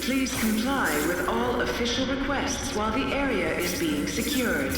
Please comply with all official requests while the area is being secured.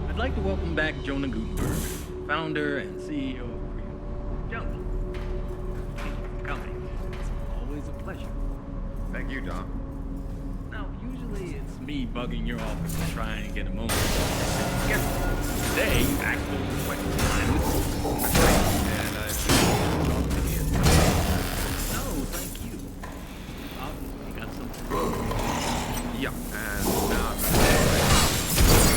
I'd like to welcome back Jonah Gutenberg, founder and CEO of Creo. Gentlemen, thank you for coming. It's always a pleasure. Thank you, Don. Now, usually it's me bugging your office to try and get a moment. Today, you actually requested time. And I've been talking to you. No, thank you. Obviously, you got something. Yeah, and now I've got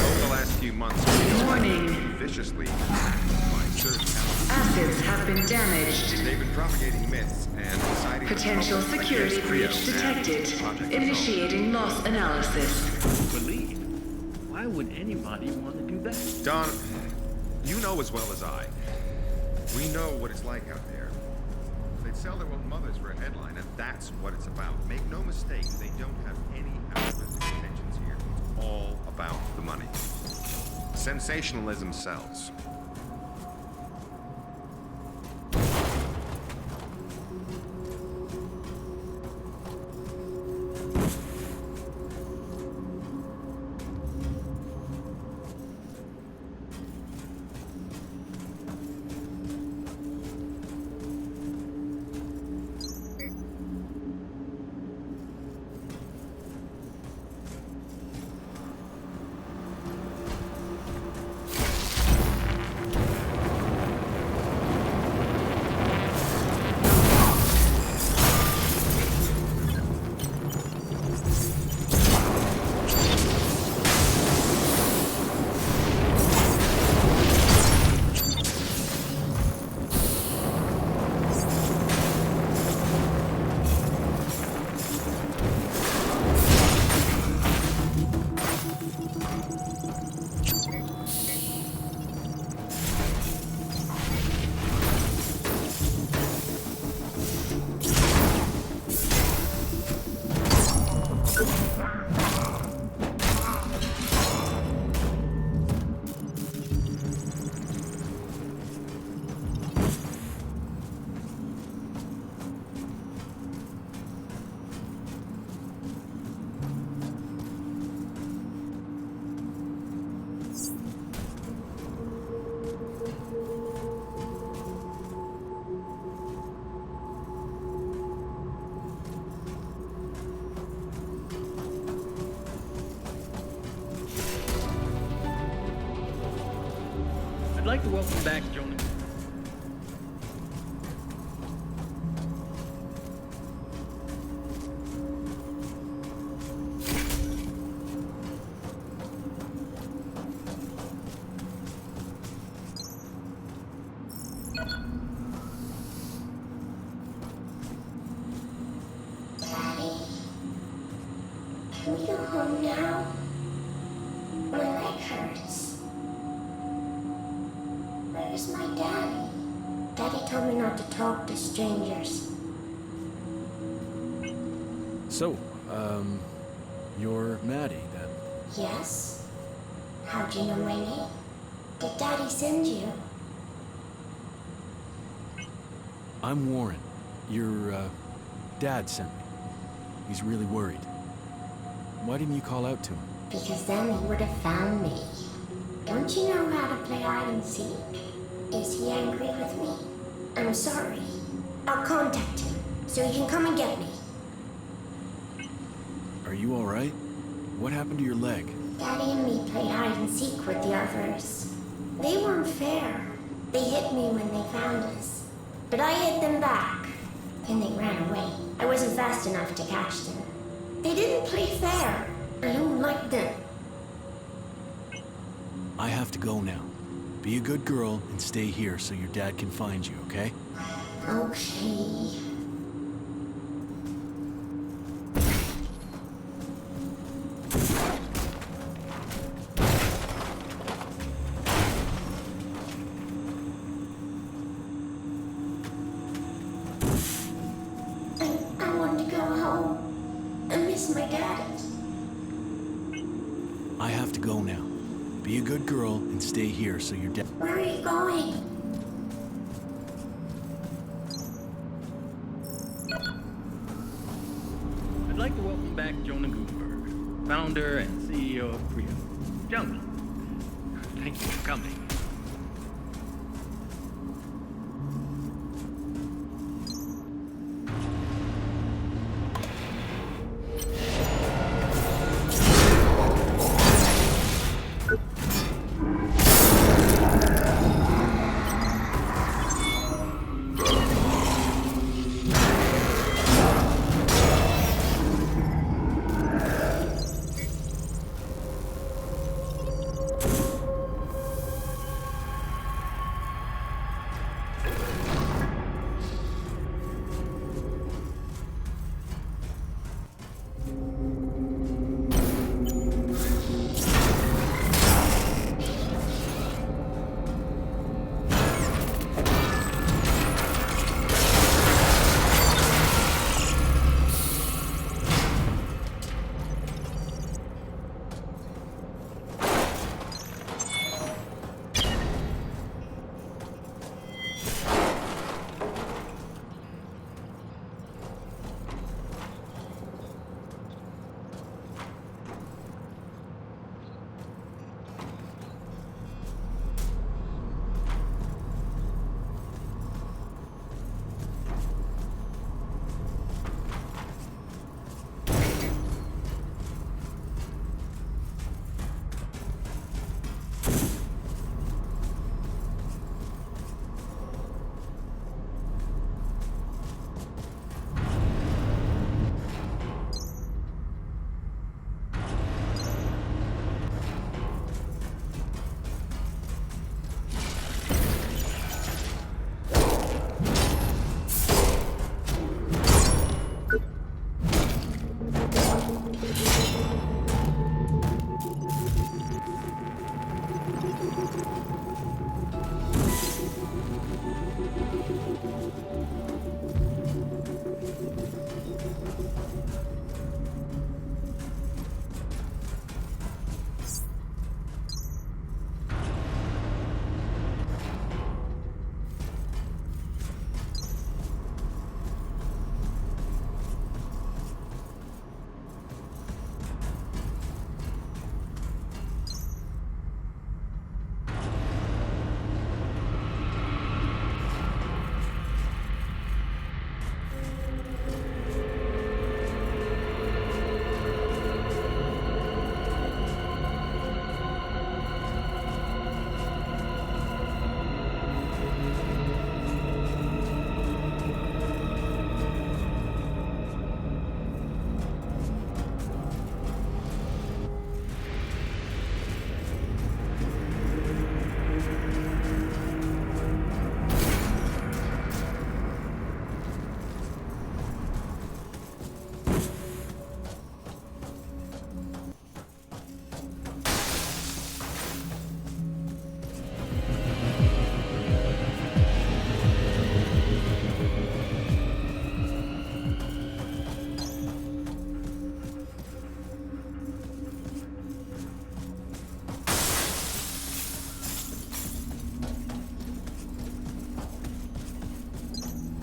over the last few months, Warning. viciously my search house. Assets have been damaged. They've been propagating myths and deciding Potential security breach detected. Initiating loss analysis. Believe. Why would anybody want to do that? Don, you know as well as I. We know what it's like out there. They'd sell their own mothers for a headline, and that's what it's about. Make no mistake, they don't have any altruistic intentions here. It's all about the money. Sensationalism sells. I'd like to welcome back Jonah. Can we go home now? My leg hurts. Where's my daddy? Daddy told me not to talk to strangers. So, you're Maddie, then? Yes? How'd you know my name? Did Daddy send you? I'm Warren. Your, dad sent me. He's really worried. Why didn't you call out to him? Because then he would have found me. Don't you know how to play hide and seek? Is he angry with me? I'm sorry. I'll contact him so he can come and get me. Are you alright? What happened to your leg? Daddy and me played hide and seek with the others. They weren't fair. They hit me when they found us. But I hit them back. Then they ran away. I wasn't fast enough to catch them. They didn't play fair. I don't like them. I have to go now. Be a good girl and stay here so your dad can find you, okay? Okay. I want to go home. I miss my dad. I have to go now. Be a good girl and stay here so your dad... Where are you going? I'd like to welcome back Jonah Gutenberg, founder and CEO of Creo. Jonah, thank you for coming.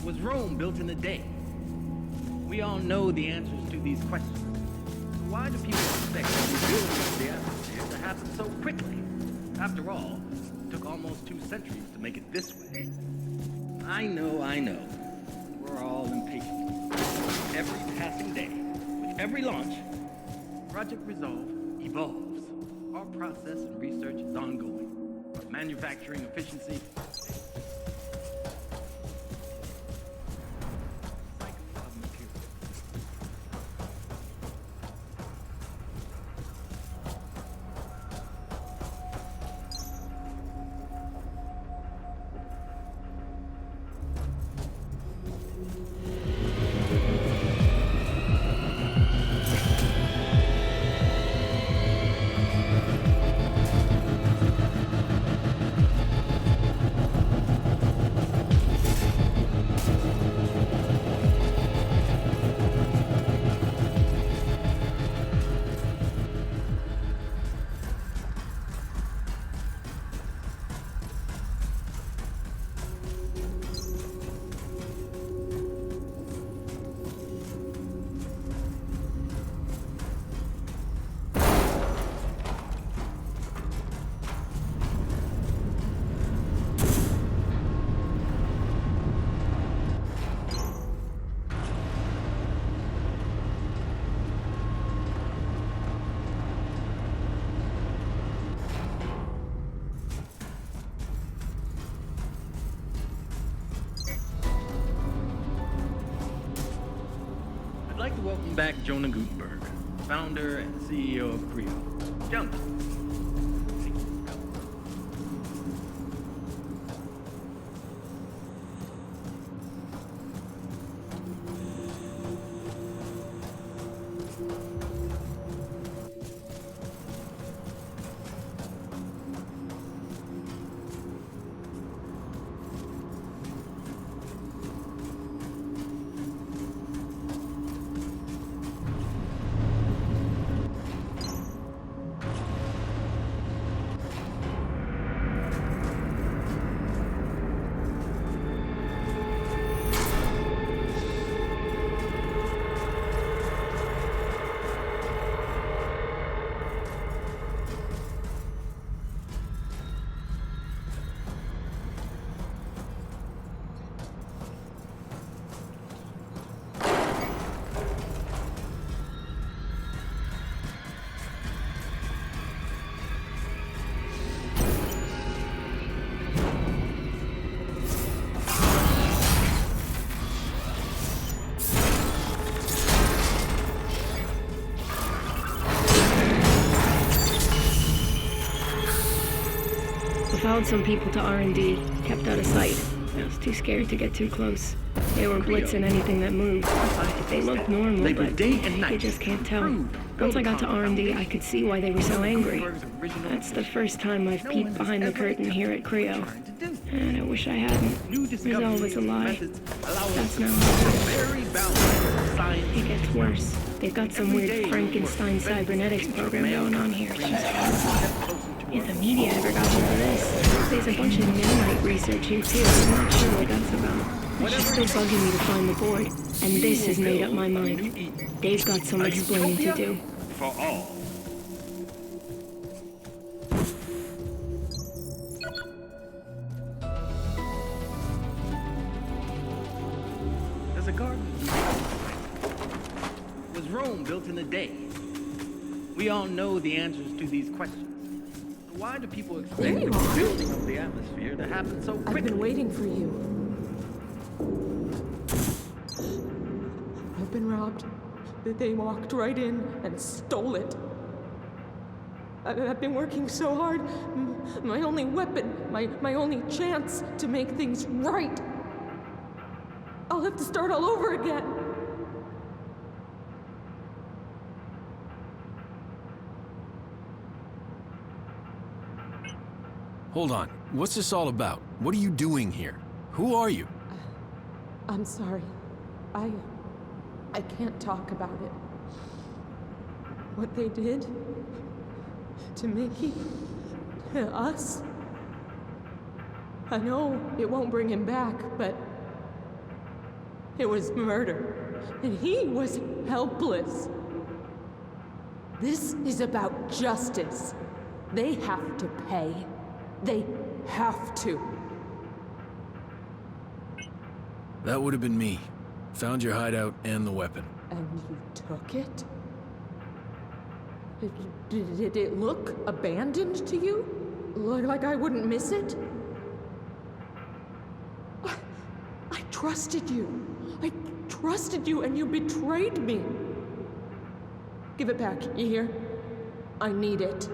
Was Rome built in a day? We all know the answers to these questions. So why do people expect the rebuilding of the atmosphere to happen so quickly? After all, it took almost 2 centuries to make it this way. I know. We're all impatient. Every passing day, with every launch, Project Resolve evolves. Our process and research is ongoing. Our manufacturing efficiency. Cycle of materials. I'd like to welcome back Jonah Gutenberg, founder and CEO of Creo. Jonah. Followed some people to R&D, kept out of sight. I was too scared to get too close. They were blitzing anything that moved. They looked normal, but you just can't tell. Once I got to R&D, I could see why they were so angry. That's the first time I've peeked behind the curtain here at Creo. And I wish I hadn't. Resolve is a lie. That's now it gets worse. They've got some weird Frankenstein cybernetics program going on here. It's just if the media ever got into this, there's a bunch of nanite research here too. I'm not sure what that's about. She's still bugging me to find the board, and this has made up my mind. Dave's got some explaining to do. For all. There's a garden. Was Rome built in a day? We all know the answers to these questions. Why do people expect the building of the atmosphere to happen so quickly? I've been waiting for you. I've been robbed. They walked right in and stole it. I've been working so hard. My only weapon, my only chance to make things right. I'll have to start all over again. Hold on. What's this all about? What are you doing here? Who are you? I'm sorry. I can't talk about it. What they did to Mickey, to us. I know it won't bring him back, but It was murder, and he was helpless. This is about justice. They have to pay. They have to. That would have been me. Found your hideout and the weapon. And you took it? Did it look abandoned to you? Like I wouldn't miss it? I trusted you. I trusted you and you betrayed me. Give it back, you hear? I need it.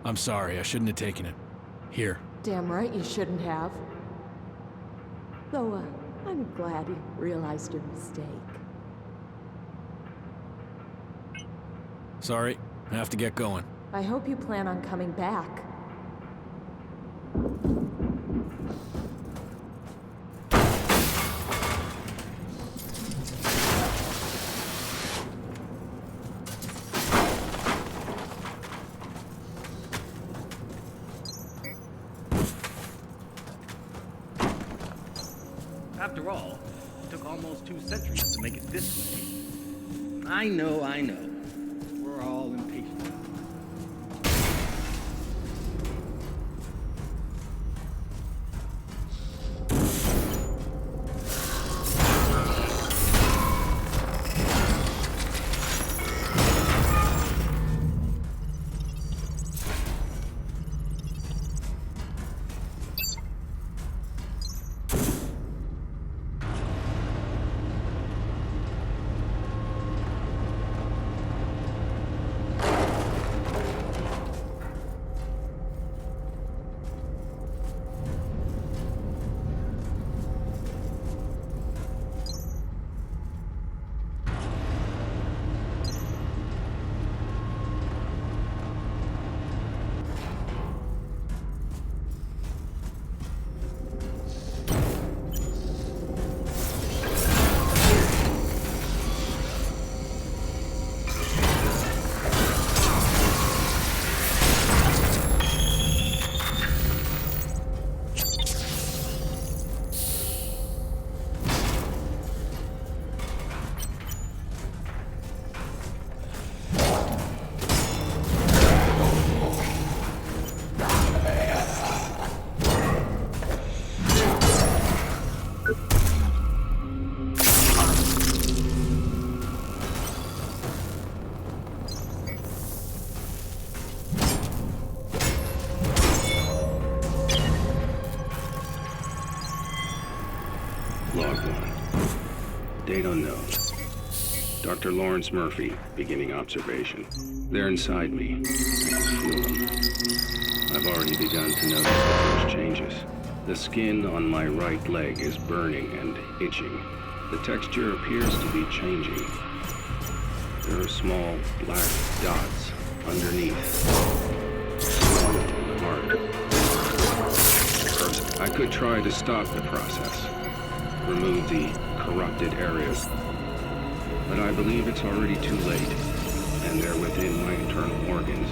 I'm sorry, I shouldn't have taken it. Here. Damn right you shouldn't have. Though, I'm glad you realized your mistake. Sorry, I have to get going. I hope you plan on coming back. After all, it took almost 2 centuries to make it this way. I know. We're all impatient. Log 1. Date unknown. Dr. Lawrence Murphy, beginning observation. They're inside me. I can feel them. I've already begun to notice the first changes. The skin on my right leg is burning and itching. The texture appears to be changing. There are small black dots underneath. One on the heart. I could try to stop the process. Remove the corrupted areas. But I believe it's already too late, and they're within my internal organs,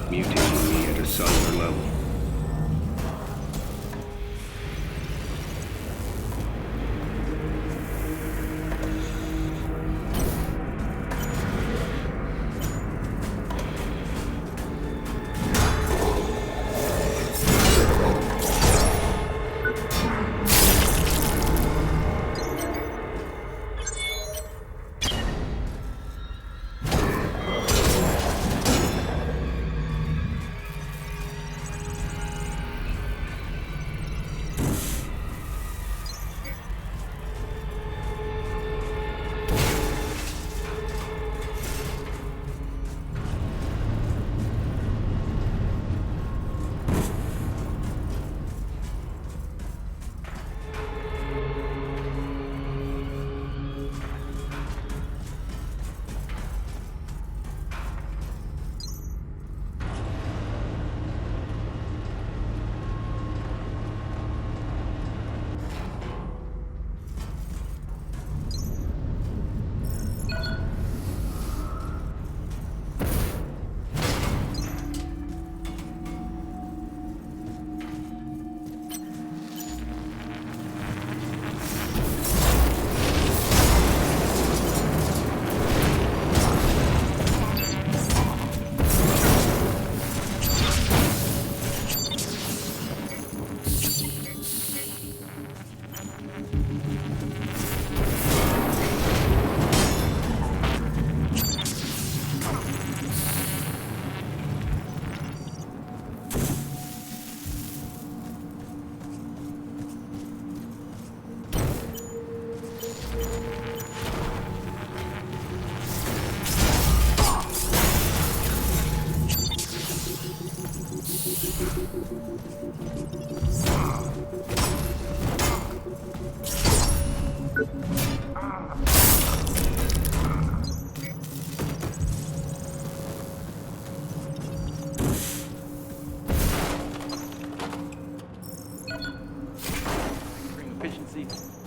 mutating me at a cellular level.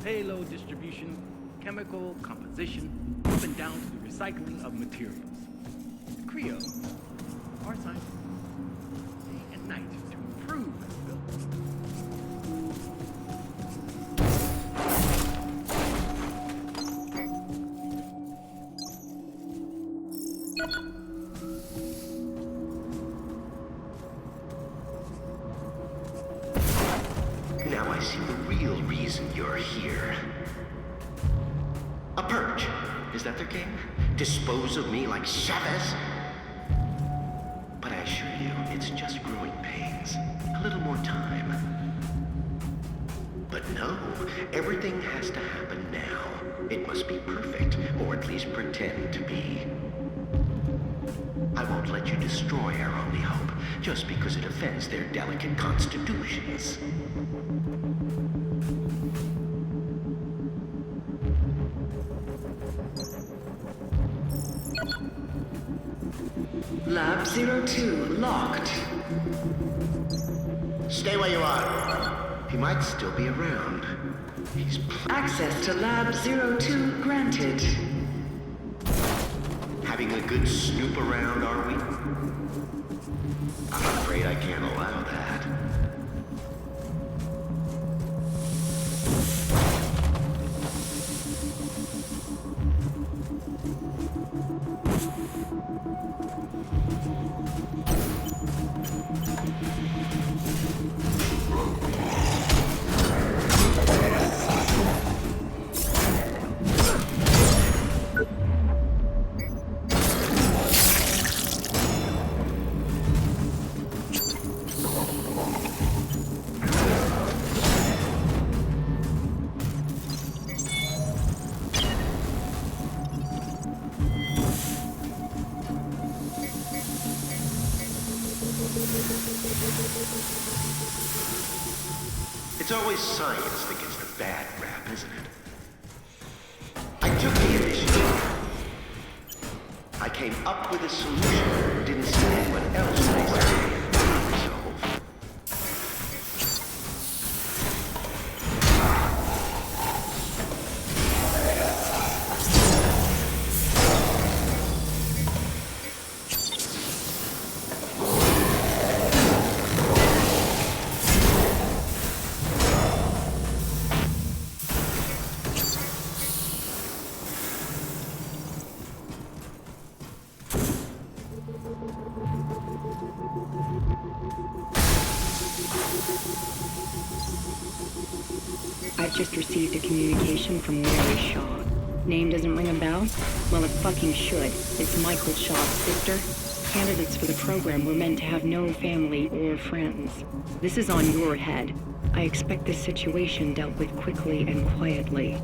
payload distribution, chemical composition, even down to the recycling of materials. Creo, our scientists, day and night to improve this building. Now I see the real reason you're here. A purge. Is that their game? Dispose of me like Chavez? But I assure you, it's just growing pains. A little more time. But no, everything has to happen now. It must be perfect, or at least pretend to be. I won't let you destroy our only hope, just because it offends their delicate constitutions. Lab 02 locked. Stay where you are. He might still be around. He's Access to Lab 02 granted. having a good snoop around, are we? I'm afraid I can't allow that. It's always science that gets the bad rap, isn't it? I took the initiative. I came up with a solution. Didn't see anyone else makes it. So I've just received a communication from Mary Shaw. Name doesn't ring a bell? Well, it fucking should. It's Michael Shaw's sister. Candidates for the program were meant to have no family or friends. This is on your head. I expect this situation dealt with quickly and quietly.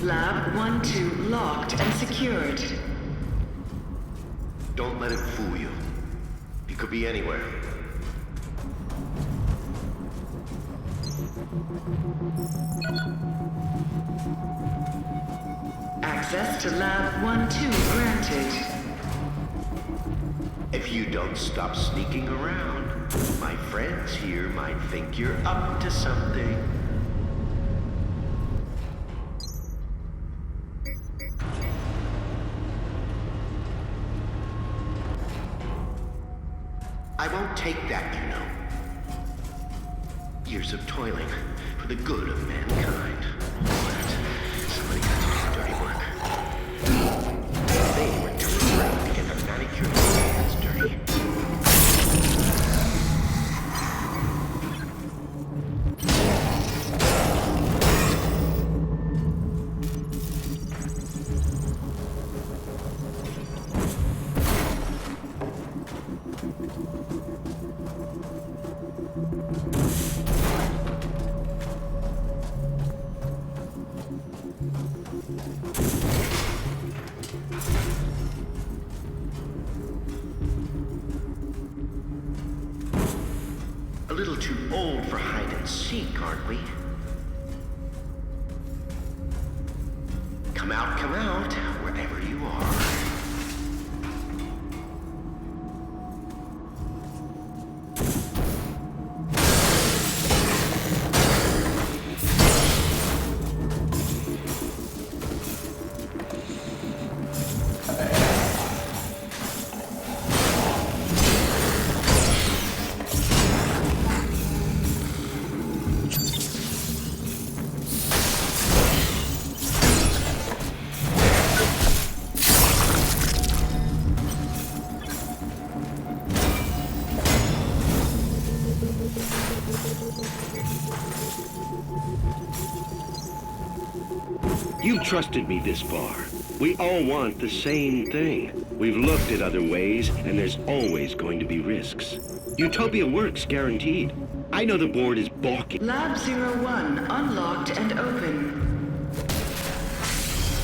Lab 12 locked and secured. don't let it fool you. He could be anywhere. Access to Lab 12 granted. If you don't stop sneaking around, my friends here might think you're up to something. I won't take that, you know. Years of toiling for the good of mankind. All that. Somebody got to do the dirty work. They were too afraid to get their manicured hands dirty. A little too old for hide and seek, aren't we? come out, wherever you are. You've trusted me this far. We all want the same thing. We've looked at other ways, and there's always going to be risks. Utopia works, guaranteed. I know the board is balking. Lab 01 unlocked and open.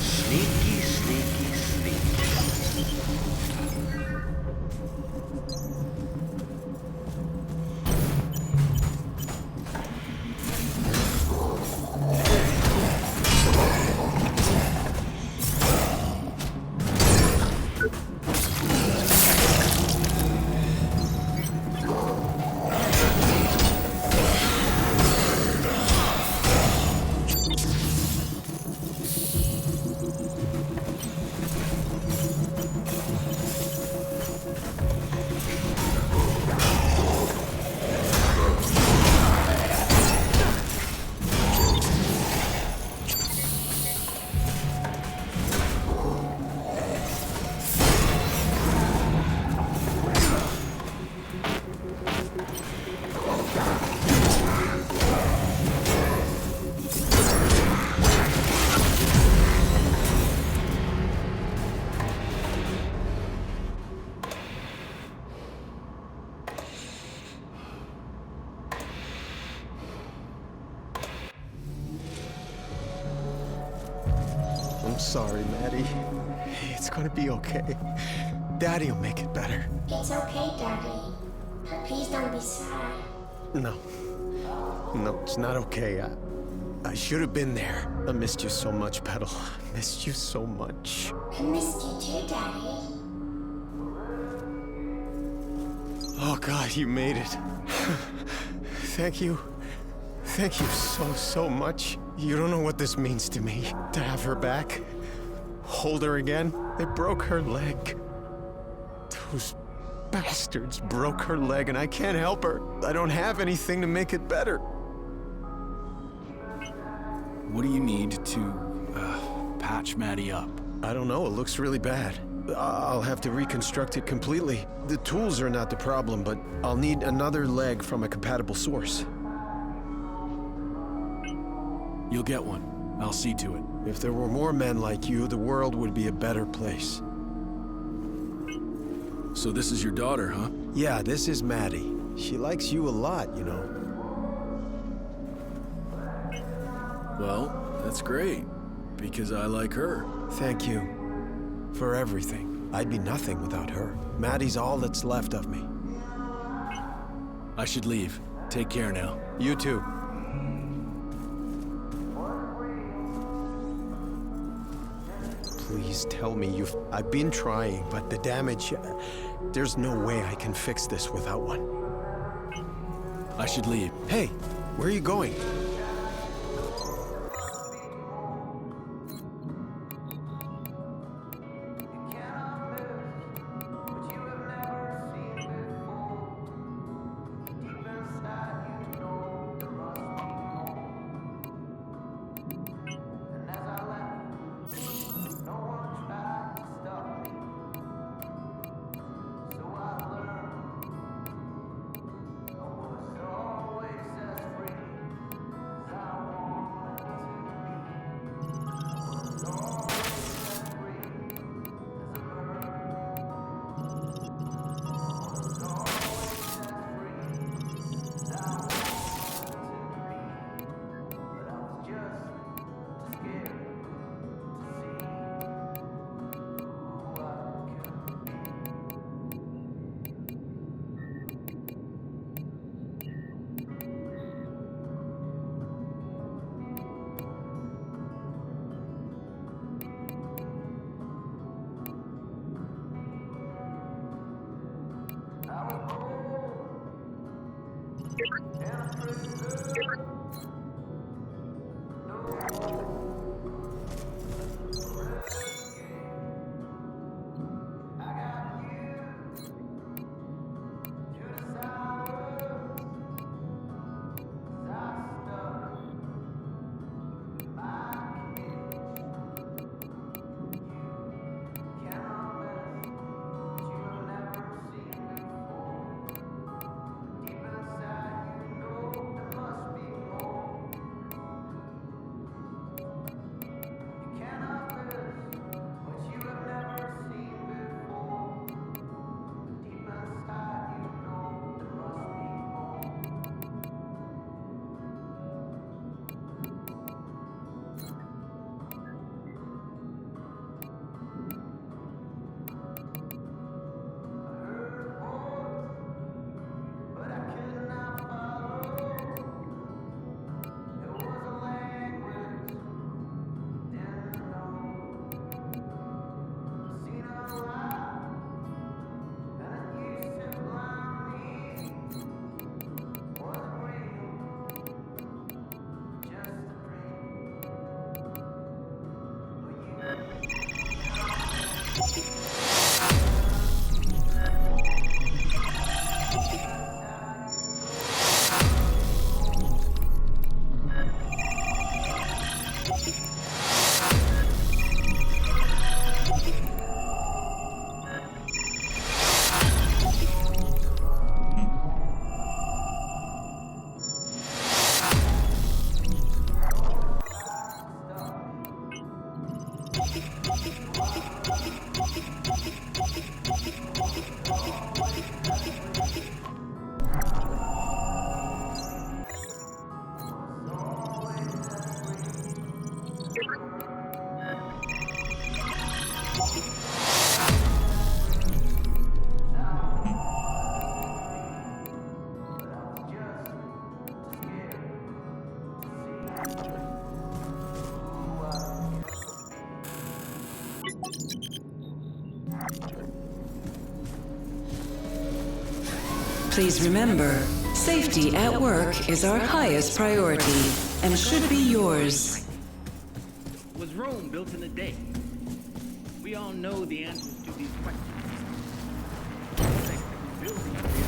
Sneaky, sneaky, sneaky. I'm sorry, Maddie. It's gonna be okay. Daddy'll make it better. It's okay, Daddy. Please don't be sad. No. No, it's not okay. I should have been there. I missed you so much, Petal. I missed you so much. I missed you too, Daddy. Oh, God, you made it. Thank you. Thank you so much. You don't know what this means to me. To have her back. Hold her again. They broke her leg. Those bastards broke her leg and I can't help her. I don't have anything to make it better. What do you need to, patch Maddie up? I don't know. It looks really bad. I'll have to reconstruct it completely. The tools are not the problem, but I'll need another leg from a compatible source. You'll get one. I'll see to it. If there were more men like you, the world would be a better place. So this is your daughter, huh? Yeah, this is Maddie. She likes you a lot, you know. Well, that's great. Because I like her. Thank you. For everything. I'd be nothing without her. Maddie's all that's left of me. I should leave. Take care now. You too. Please tell me you've... I've been trying, but the damage... there's no way I can fix this without one. I should leave. Hey, where are you going? Please remember, safety at work is our highest priority and should be yours. Was Rome built in a day? We all know the answers to these questions. Building up the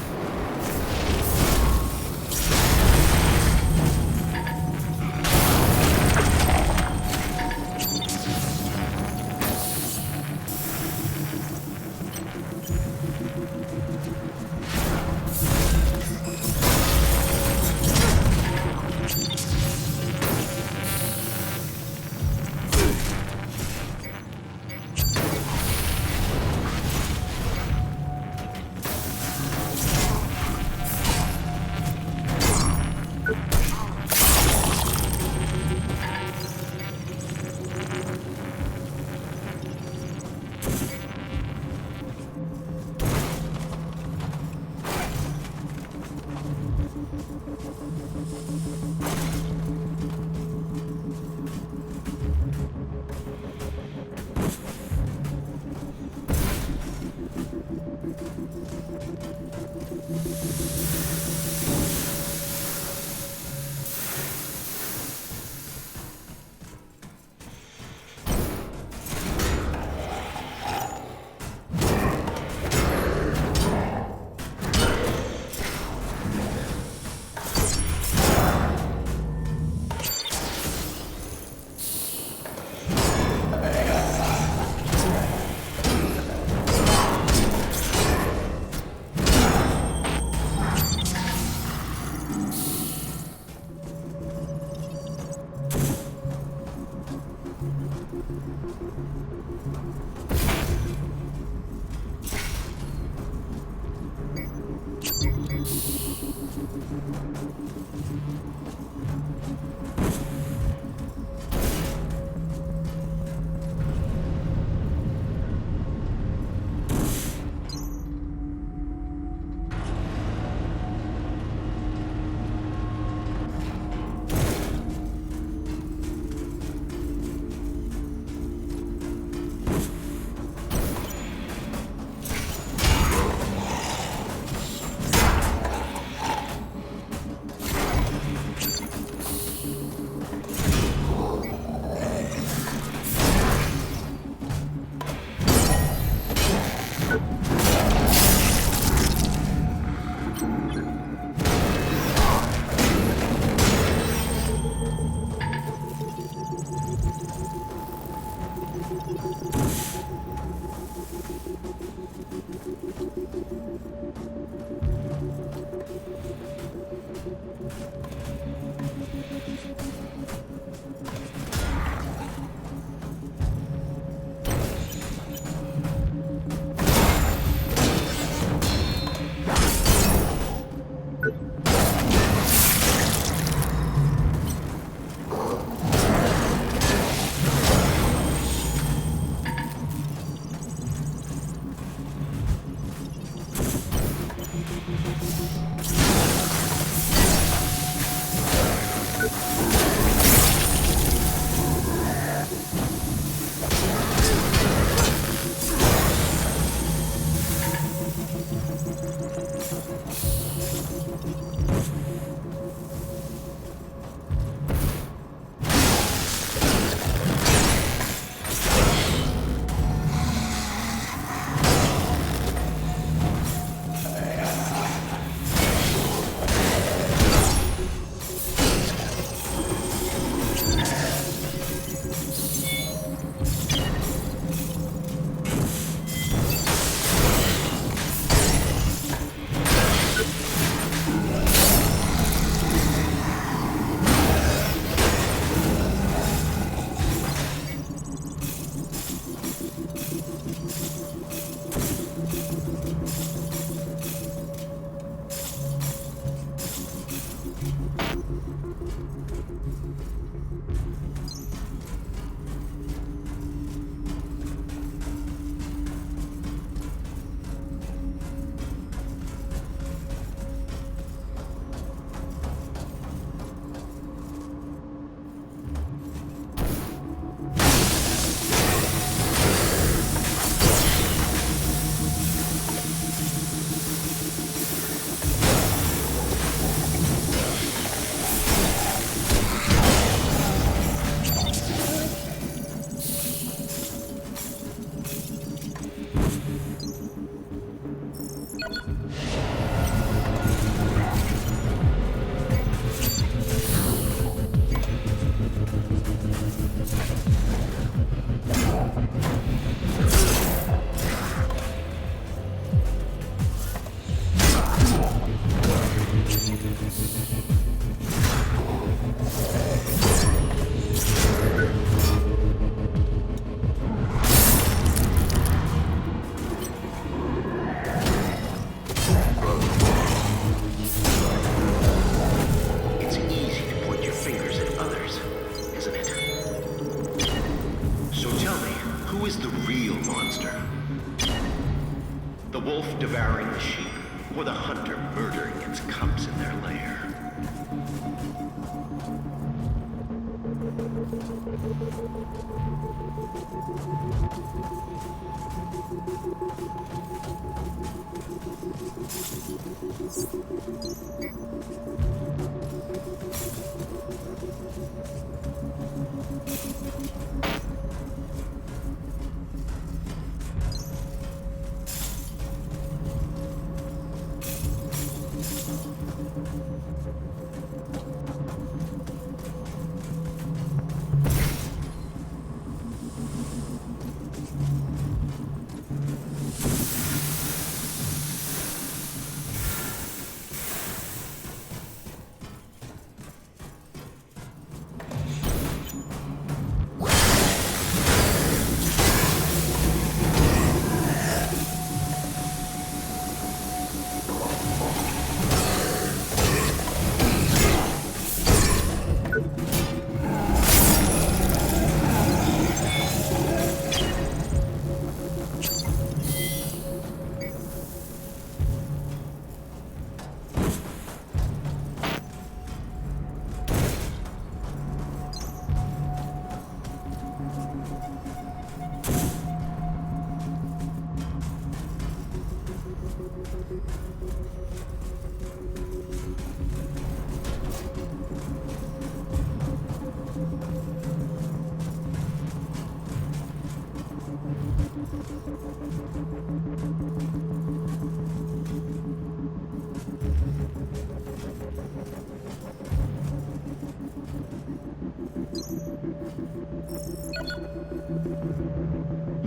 Devouring the sheep, or the hunter murdering its cubs in their lair.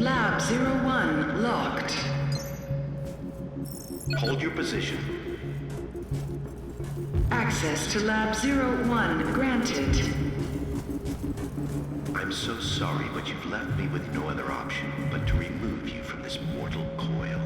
Lab 01 locked. Hold your position. Access to Lab 01 granted. I'm so sorry, but you've left me with no other option but to remove you from this mortal coil.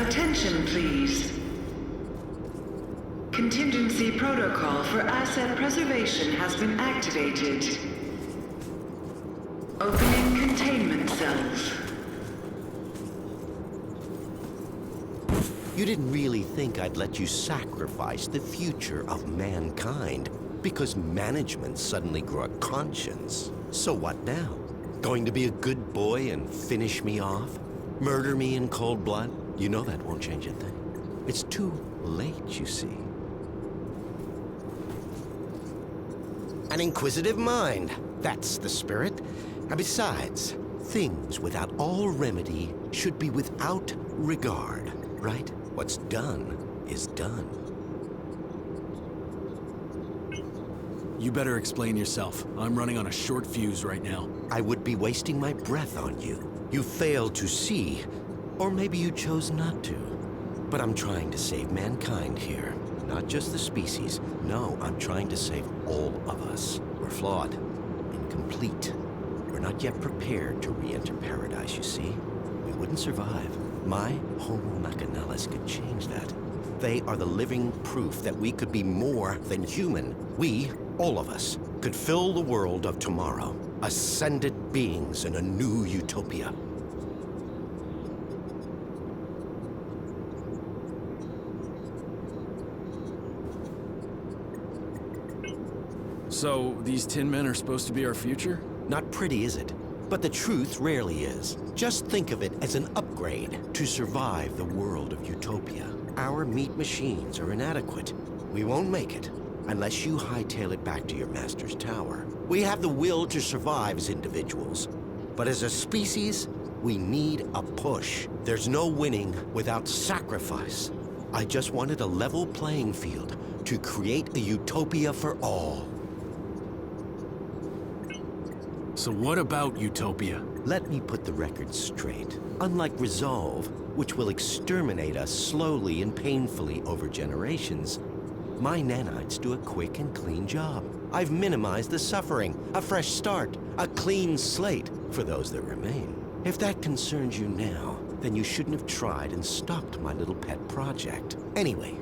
Attention, please. Contingency protocol for asset preservation has been activated. Opening containment cells. You didn't really think I'd let you sacrifice the future of mankind because management suddenly grew a conscience. So what now? Going to be a good boy and finish me off? Murder me in cold blood? You know that won't change a thing. It's too late, you see. An inquisitive mind. That's the spirit. And besides, things without all remedy should be without regard, right? What's done is done. You better explain yourself. I'm running on a short fuse right now. I would be wasting my breath on you. You failed to see, or maybe you chose not to. But I'm trying to save mankind here. Not just the species. No, I'm trying to save all of us. We're flawed, incomplete. We're not yet prepared to re-enter paradise, you see. We wouldn't survive. My Homo Machinalis could change that. They are the living proof that we could be more than human. We, all of us, could fill the world of tomorrow. Ascended beings in a new utopia. So, these tin men are supposed to be our future? Not pretty, is it? But the truth rarely is. Just think of it as an upgrade to survive the world of utopia. Our meat machines are inadequate. We won't make it unless you hightail it back to your master's tower. We have the will to survive as individuals, but as a species, we need a push. There's no winning without sacrifice. I just wanted a level playing field to create a utopia for all. So what about utopia? Let me put the record straight. Unlike Resolve, which will exterminate us slowly and painfully over generations, my nanites do a quick and clean job. I've minimized the suffering, a fresh start, a clean slate for those that remain. If that concerns you now, then you shouldn't have tried and stopped my little pet project. Anyway,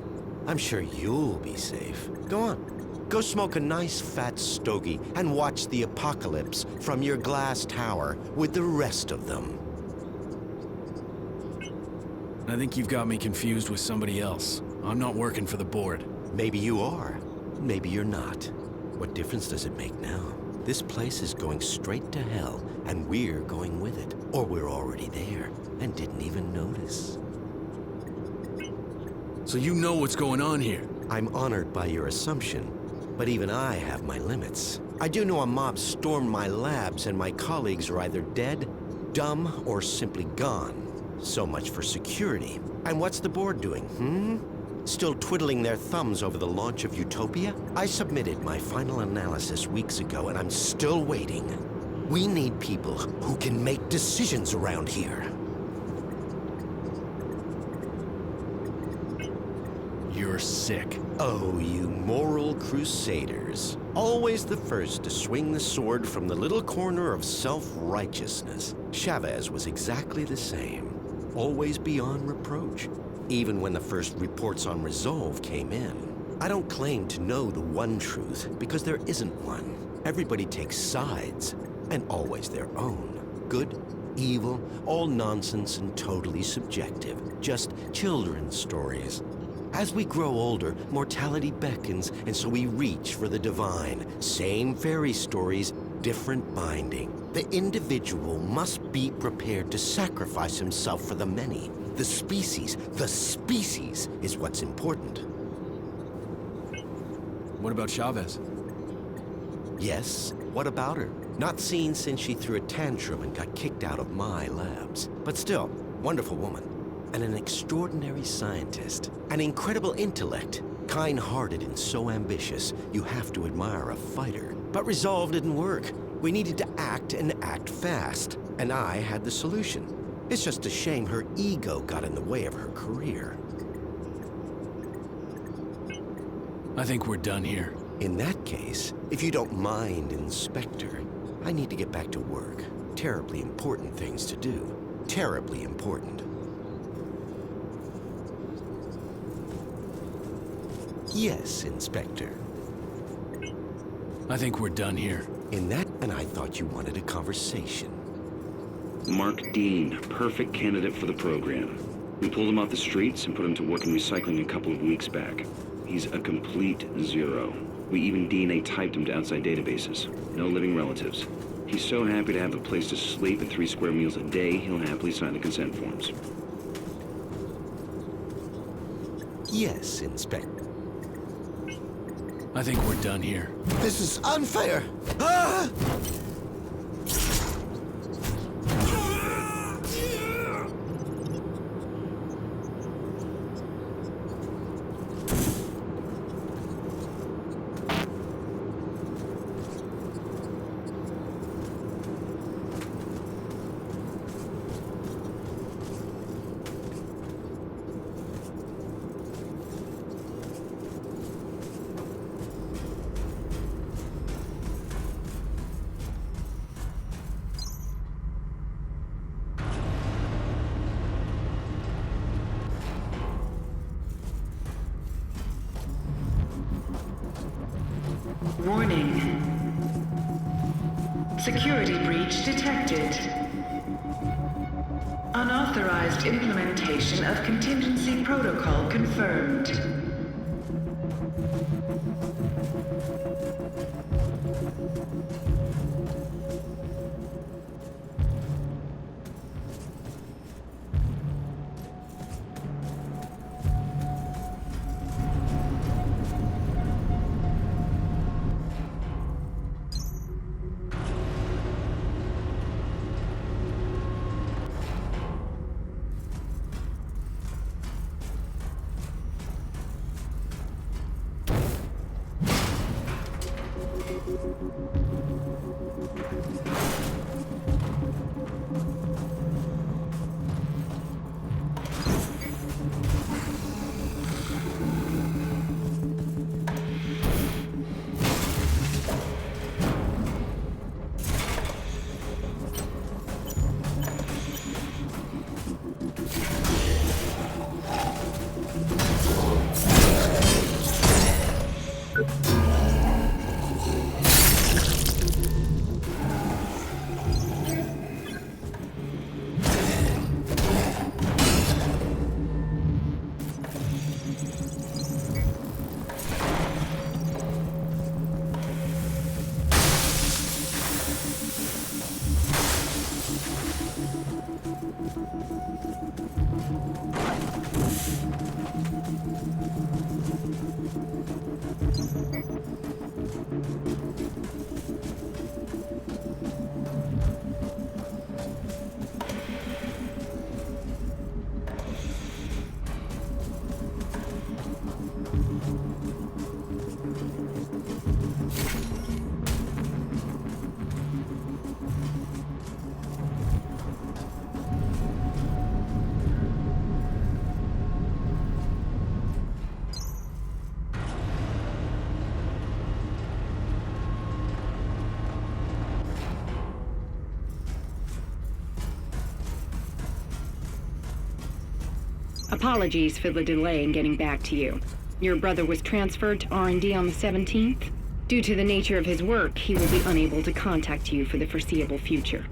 I'm sure you'll be safe. Go on. Go smoke a nice fat stogie and watch the apocalypse from your glass tower with the rest of them. I think you've got me confused with somebody else. I'm not working for the board. Maybe you are. Maybe you're not. What difference does it make now? This place is going straight to hell, and we're going with it. Or we're already there and didn't even notice. So you know what's going on here? I'm honored by your assumption. But even I have my limits. I do know a mob stormed my labs and my colleagues are either dead, dumb, or simply gone. So much for security. And what's the board doing, Still twiddling their thumbs over the launch of Utopia? I submitted my final analysis weeks ago and I'm still waiting. We need people who can make decisions around here. You're sick. Oh, you moral crusaders. Always the first to swing the sword from the little corner of self-righteousness. Chavez was exactly the same. Always beyond reproach. Even when the first reports on Resolve came in. I don't claim to know the one truth, because there isn't one. Everybody takes sides, and always their own. Good, evil, all nonsense and totally subjective. Just children's stories. As we grow older, mortality beckons, and so we reach for the divine. Same fairy stories, different binding. The individual must be prepared to sacrifice himself for the many. The species is what's important. What about Chavez? Yes, what about her? Not seen since she threw a tantrum and got kicked out of my labs. But still, wonderful woman. And an extraordinary scientist. An incredible intellect. Kind-hearted and so ambitious, you have to admire a fighter. But Resolve didn't work. We needed to act and act fast. And I had the solution. It's just a shame her ego got in the way of her career. I think we're done here. In that case, if you don't mind, Inspector, I need to get back to work. Terribly important things to do. Terribly important. Yes, Inspector. I think we're done here. In that, and I thought you wanted a conversation. Mark Dean, perfect candidate for the program. We pulled him off the streets and put him to work in recycling a couple of weeks back. He's a complete zero. We even DNA typed him to outside databases. No living relatives. He's so happy to have a place to sleep and 3 square meals a day, he'll happily sign the consent forms. Yes, Inspector. I think we're done here. This is unfair! Ah! Warning. Security breach detected. Unauthorized implementation of contingency protocol confirmed. Apologies for the delay in getting back to you. Your brother was transferred to R&D on the 17th. Due to the nature of his work, he will be unable to contact you for the foreseeable future.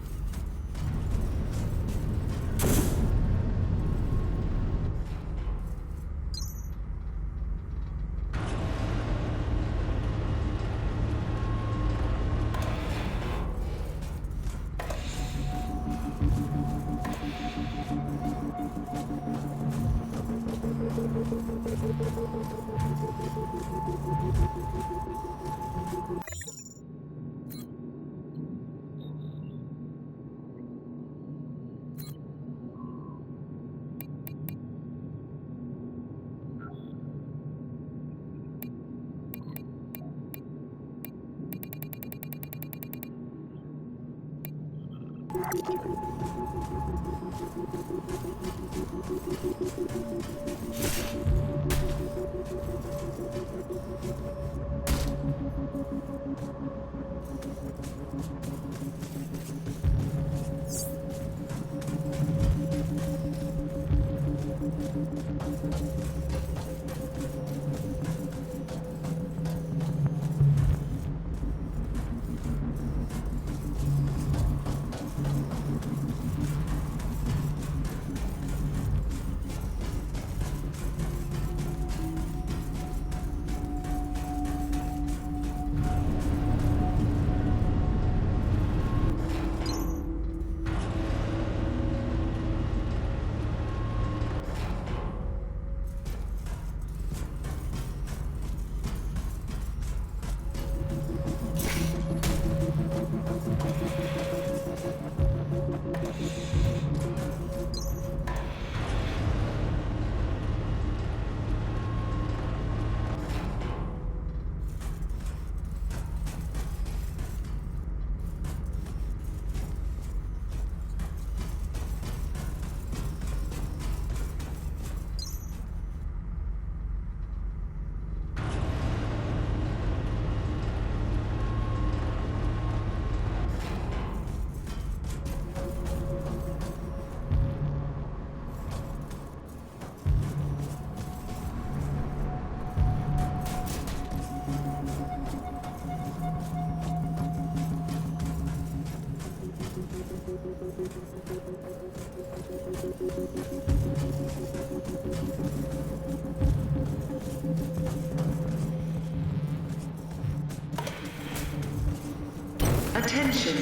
Attention!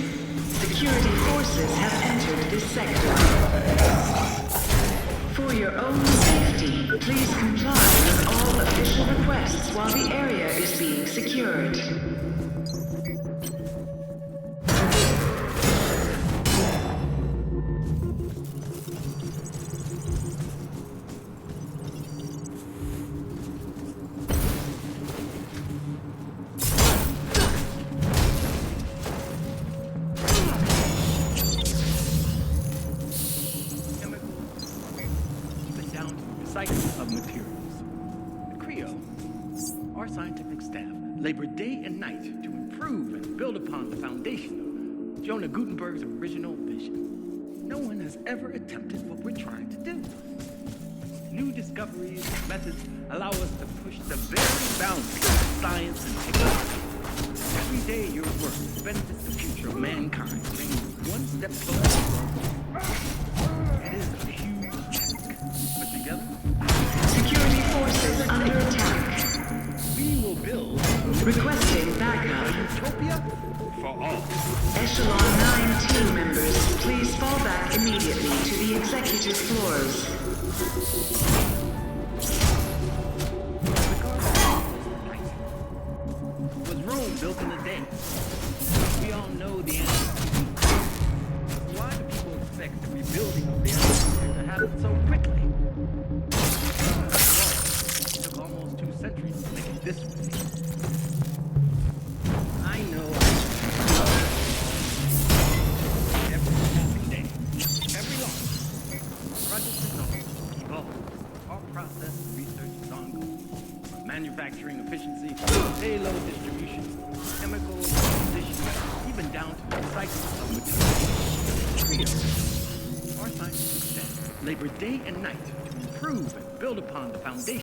Security forces have entered this sector. For your own safety, please comply with all official requests while the area is being secured. Of materials. The Creo, our scientific staff, labored day and night to improve and build upon the foundation of Jonah Gutenberg's original vision. No one has ever attempted what we're trying to do. New discoveries and methods allow us to push the very boundaries of science and technology. Every day your work benefits the future of mankind, bringing one step closer. It is a huge task, but together, Security forces under attack. we will build Requesting backup. utopia for all. Echelon 9 team members, please fall back immediately to the executive floors. Was Rome built in a day? We all know the answer. Why do people expect the rebuilding of the atmosphere to happen so quickly? It took almost 2 centuries to make it this way. I know every passing day, every launch, project results evolve. Our process and research is ongoing. From manufacturing efficiency, payload distribution, chemical composition, even down to the recycling of materials. Our scientific staff labor day and night to improve improve and build upon the foundation